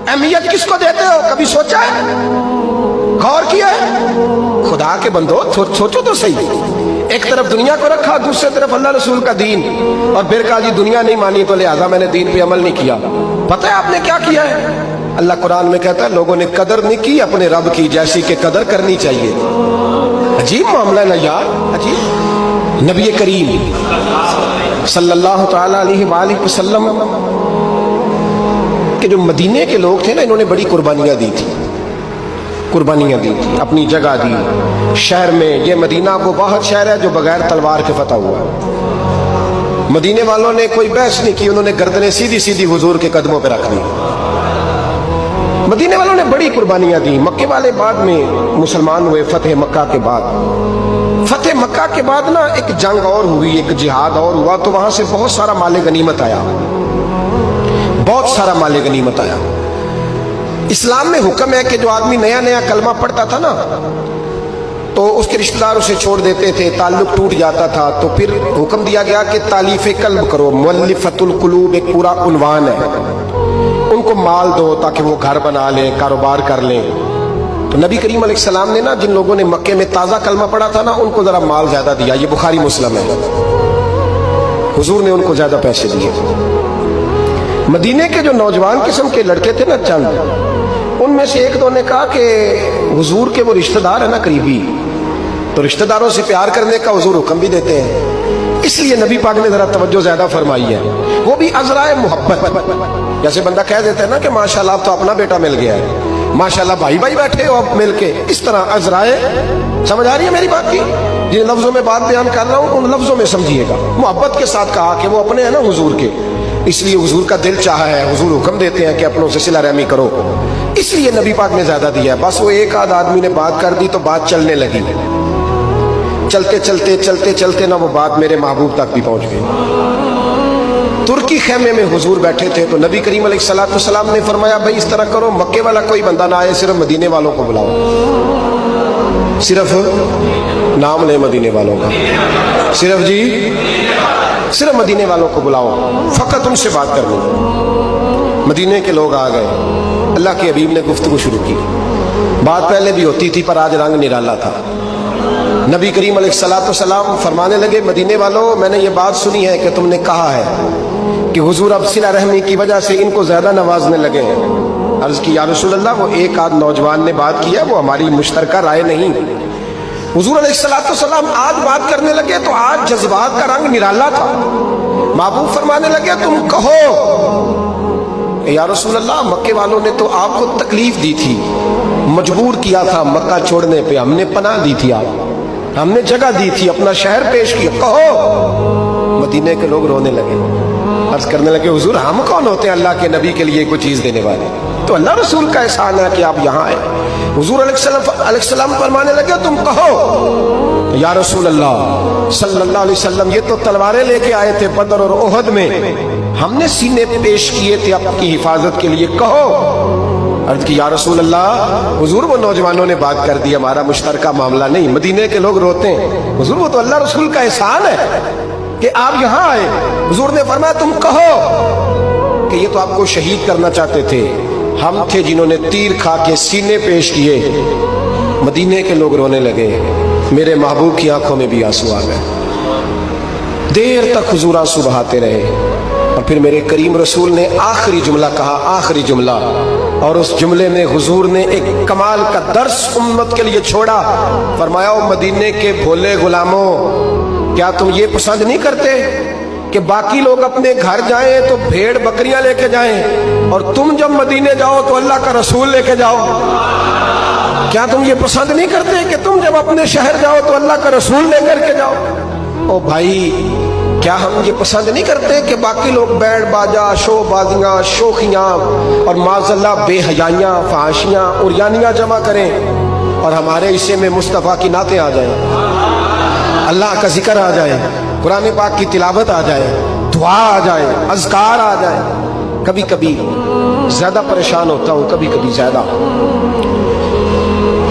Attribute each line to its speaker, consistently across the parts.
Speaker 1: अहमियत किसको देते हो, कभी सोचा है, गौर किया है? खुदा के बंदो सोचो तो सही। एक तरफ दुनिया को रखा, दूसरी तरफ अल्लाह रसूल का दीन, और फिर कहा जी दुनिया नहीं मानी तो लिहाजा मैंने दीन पे अमल नहीं किया। पता है आपने क्या किया है? अल्लाह कुरान में कहता है लोगों ने कदर नहीं की अपने रब की जैसी कि कदर करनी चाहिए। अजीब मामला है ना यार, अजीब। नबी करीम सल्लल्लाहु तआला अलैहि वसल्लम के जो मदीने के लोग थे ना, इन्होंने बड़ी कुर्बानियां दी थी, अपनी जगह दी शहर में। ये मदीना वो बहुत शहर है जो बगैर तलवार के फतह हुआ है। मदीने वालों ने कोई बहस नहीं की, उन्होंने गर्दनें सीधी सीधी हुजूर के कदमों पर रख दी। मदीने वालों ने बड़ी कुर्बानियां दी। मक्के वाले बाद में मुसलमान हुए, फतेह मक्का के बाद। फतेह मक्का के बाद ना एक जंग और हुई, एक जिहाद और हुआ, तो वहां से बहुत सारा माल गनीमत आया, बहुत सारा माल गनीमत आया। इस्लाम में हुक्म है कि जो आदमी नया नया कलमा पढ़ता था ना, तो उसके रिश्तेदार उसे छोड़ देते थे, ताल्लुक टूट जाता था, तो फिर हुक्म दिया गया कि तालीफ़े कल्ब करो। मुअल्लिफ़तुल कुलूब एक पूरा उन्वान है, उनको माल दो ताकि वो घर बना लें, कारोबार कर लें। तो नबी करीम अलैहिस्सलाम ने ना जिन लोगों ने मक्के में ताज़ा कलमा पढ़ा था ना, उनको ज़रा माल ज़्यादा दिया। ये बुखारी मुस्लिम है, हुजूर ने उनको ज़्यादा पैसे दिए। मदीने के जो नौजवान किस्म के लड़के थे ना चंद, उनमें से एक दो ने कहा कि हुजूर के वो रिश्तेदार है ना करीबी, तो रिश्तेदारों से प्यार करने का हुजूर हुक्म भी देते हैं, इसलिए नबी पाक ने जरा तवज्जो ज्यादा फरमाई है, वो भी अजराए मोहब्बत। जैसे बंदा कह देता है ना कि माशाल्लाह अब तो अपना बेटा मिल गया है, माशाल्लाह भाई भाई बैठे हो अब मिल के, इस तरह अजराए। समझ आ रही है मेरी बात की? जिन लफ्जों में बात बयान कर रहा हूँ उन लफ्जों में समझिएगा। मोहब्बत के साथ कहा कि वो अपने है ना हुजूर के, इसलिए हुजूर का दिल चाहा है, हुजूर हुक्म देते हैं कि अपनों से सिला रहमी करो, इसलिए नबी पाक ने ज्यादा दिया। बस वो एक आध आदमी ने बात कर दी तो बात चलने लगी, चलते चलते चलते चलते ना वो बात मेरे महबूब तक भी पहुंच गई। तुर्की खेमे में हुजूर बैठे थे, तो नबी करीम अलैहिस्सलाम ने फरमाया भाई इस तरह करो, मक्के वाला कोई बंदा ना आए, सिर्फ मदीने वालों को बुलाओ, सिर्फ नाम ले मदीने वालों का, सिर्फ मदीने वालों को बुलाओ, फकत उनसे बात करनी। मदीने के लोग आ गए, अल्लाह के हबीब ने गुफ्तगू शुरू की। बात पहले भी होती थी पर आज रंग निराला था। नबी करीम अलैहिस्सलाम फरमाने लगे मदीने वालों, मैंने ये बात सुनी है कि तुमने कहा है कि हुजूर अब सिला रहमी की वजह से इनको ज्यादा नवाजने लगे हैं। अर्ज की या रसूल अल्लाह, वो एक आध नौजवान ने बात की है, वो हमारी मुश्तरका राय नहीं। हुजूर अलैहिस्सलाम आज बात करने लगे तो आज जज्बात का रंग निराला था। महबूब फरमाने लगे तुम कहो या रसूल अल्लाह, मक्के वालों ने तो आपको तकलीफ दी थी, मजबूर किया था मक्का छोड़ने पे, हमने पनाह दी थी, आप हमने जगह दी थी, अपना शहर पेश किया, कहो। मदीने के लोग रोने लगे, अर्ज करने लगे हुजूर हम कौन होते हैं अल्लाह के नबी के लिए कोई चीज देने वाले, तो अल्लाह रसूल का एहसान है कि आप यहाँ आए। हुजूर अलैहिस्सलाम फरमाने लगे तुम कहो। या रसूल अल्लाह सल्लल्लाहु अलैहि वसल्लम, ये तो तलवारें लेके आए थे बदर और ओहद में, हमने सीने पेश किए थे आपकी हिफाजत के लिए, कहो। अर्ज की या रसूल अल्लाह, हुजूर वो नौजवानों ने बात कर दी, हमारा मुश्तरका मामला नहीं। मदीने के लोग रोते हैं, हुजूर वो तो अल्लाह रसूल का एहसान है कि आप यहाँ आए। हुजूर ने फरमाया तुम कहो कि ये तो आपको शहीद करना चाहते थे, हम थे जिन्होंने तीर खा के सीने पेश किए। मदीने के लोग रोने लगे, मेरे महबूब की आंखों में भी आंसू आ गए। देर तक हुजूर आंसू बहाते रहे और फिर मेरे करीम रसूल ने आखिरी जुमला कहा, आखिरी जुमला, और उस जुमले में हुजूर ने एक कमाल का दर्स उम्मत के लिए छोड़ा। फरमाया ओ मदीने के भोले गुलामों, क्या तुम ये पसंद नहीं करते कि बाकी लोग अपने घर जाएं तो भेड़ बकरियां लेके जाएं और तुम जब मदीने जाओ तो अल्लाह का रसूल लेके जाओ? क्या तुम ये पसंद नहीं करते कि तुम जब अपने शहर जाओ तो अल्लाह का रसूल लेकर के जाओ? ओ भाई, क्या हम ये पसंद नहीं करते कि बाकी लोग बैंड बाजा, शोबाजियां, शोखियां और माज़ल्ला बेहयाइयां, फहाशियां और यानियां जमा करें और हमारे हिस्से में मुस्तफ़ा की नातें आ जाएं, अल्लाह का जिक्र आ जाए, कुरान पाक की तिलावत आ जाए, दुआ आ जाए, अज़कार आ जाए। कभी कभी ज्यादा परेशान होता हूँ, कभी कभी ज्यादा।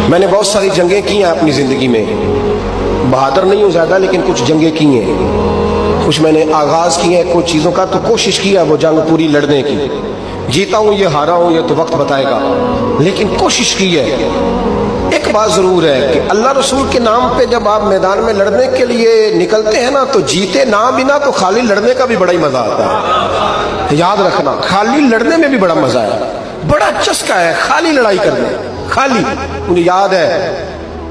Speaker 1: मैंने बहुत सारी जंगें की हैं अपनी जिंदगी में, बहादुर नहीं हूँ ज्यादा, लेकिन कुछ जंगें की हैं, कुछ मैंने आगाज किए हैं कुछ चीजों का, तो कोशिश की है वो जंग पूरी लड़ने की। जीता हूं ये हारा हूं ये तो वक्त बताएगा, लेकिन कोशिश की है। एक बात जरूर है कि अल्लाह रसूल के नाम पे जब आप मैदान में लड़ने के लिए निकलते हैं ना, तो जीते ना बिना तो खाली लड़ने का भी बड़ा ही मजा आता है। याद रखना, खाली लड़ने में भी बड़ा मजा है, बड़ा चस्का है खाली लड़ाई करने। खाली मुझे याद है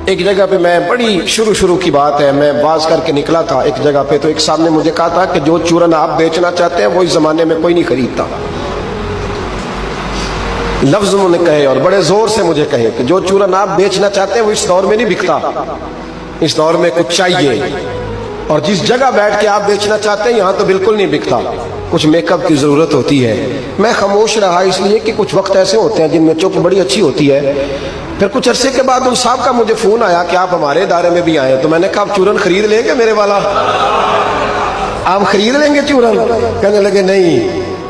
Speaker 1: एक जगह पे, मैं बड़ी शुरू की बात है, मैं बाज करके निकला था एक जगह पे, तो एक साहब ने मुझे कहा था कि जो चूरन आप बेचना चाहते हैं वो इस जमाने में कोई नहीं खरीदता। लफ्ज उन्होंने कहे और बड़े जोर से मुझे कहे कि जो चूरन आप बेचना चाहते हैं वो इस दौर में नहीं बिकता, इस दौर में कुछ चाहिए, और जिस जगह बैठ के आप बेचना चाहते हैं यहाँ तो बिल्कुल नहीं बिकता, कुछ मेकअप की जरूरत होती है। मैं खामोश रहा इसलिए कि कुछ वक्त ऐसे होते हैं जिनमें चुप बड़ी अच्छी होती है। फिर कुछ अरसे के बाद उन साहब का मुझे फोन आया कि आप हमारे इदारे में भी आए। तो मैंने कहा आप चूरन खरीद लेंगे मेरे वाला, आप खरीद लेंगे चूरन? कहने लगे नहीं,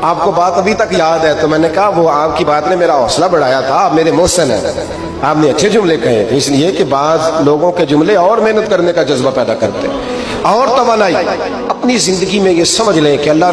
Speaker 1: आपको बात अभी तक याद है। तो मैंने कहा वो आपकी बात ने मेरा हौसला बढ़ाया था, आप मेरे मोहसिन हैं, आपने अच्छे जुमले कहे थे, इसलिए कि बाज लोगों के जुमले और मेहनत करने का जज्बा पैदा करते हैं और तवानाई। अपनी जिंदगी में ये समझ लें कि अल्लाह